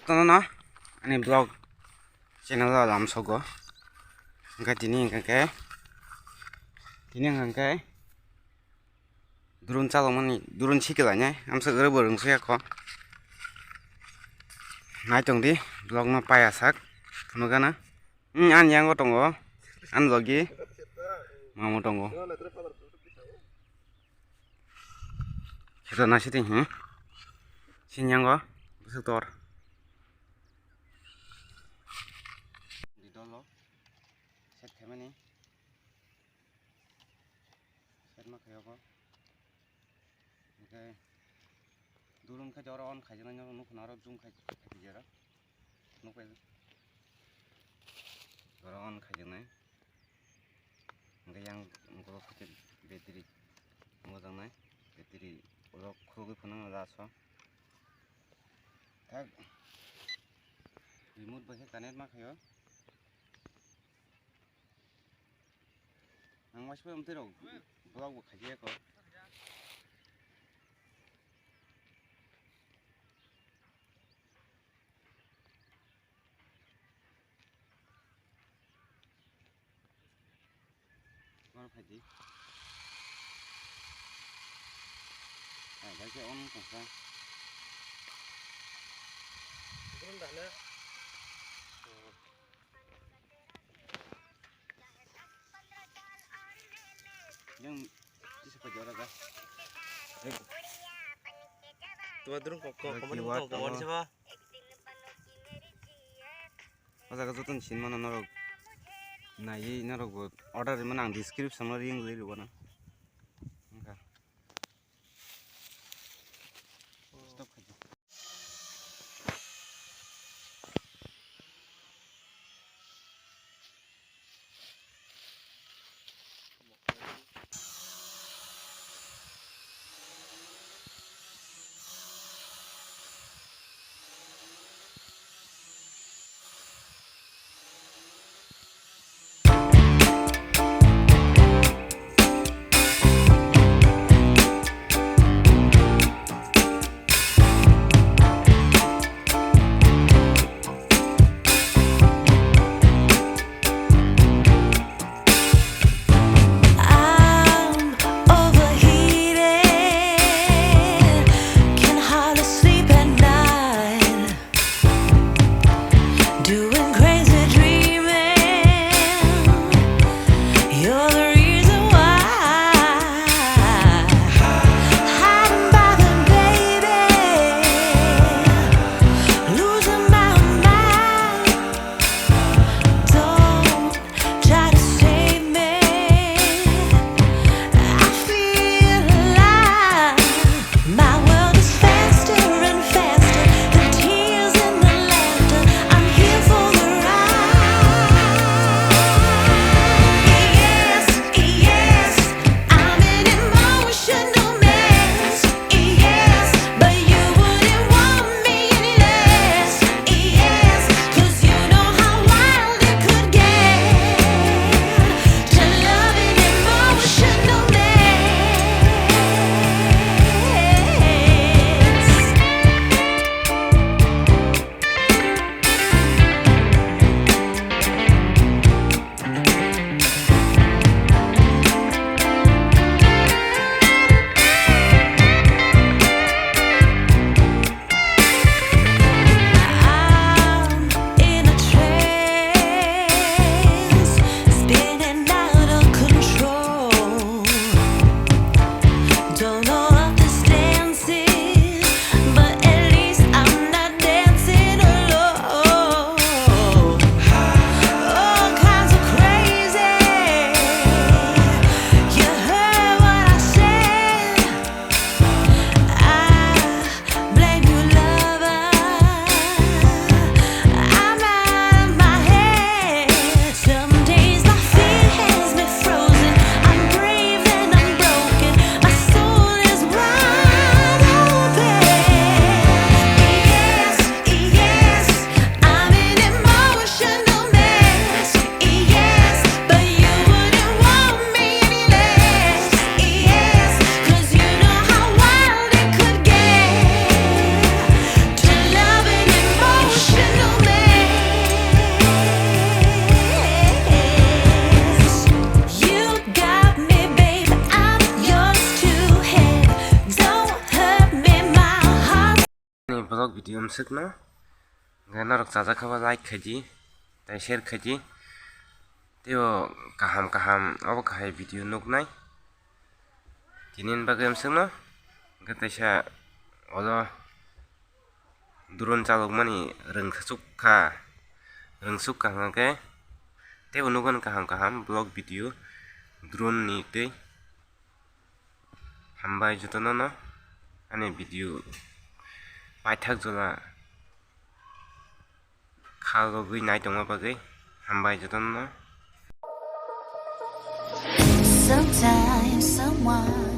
tono no ani blog channel lo lam sogo angka tini angka durun calo mani durun sikilanya amsa Rwngsuk yakhu nai tong di blog no paya sak kono gana an yang tongo an logi mamu tongo kita nasi ting sinyanggo setor di dolo set kemani set makaya ko oke durun ka jora on khajana nyo nuk naro jung khai jara nuk pe jora on khajana yang ngoro khate betri mojang nai betri oro khrogi phana raso tak remote base connect makhayo ang waspe amtero blog bo khaje ko ngor khaji baik on kasa turun dah na yang siapa juara kah tua turun kok kawan siapa masa kesulitan sih mana norok nah ini norok buat order mana ang description lo yang beli luar na stop aja video msuk no gana rok chaja khaba like khaji tai share khaji teo kaham abo kahai video nuknai tinin bagay msuk no gataisa odo drone chalokmani rwngsuk hingke tebo nugon kaham vlog video drone ni tei hambai jotono no ani video paithak jola khalogui naitongma bagui hambai jotono no. Sometimes someone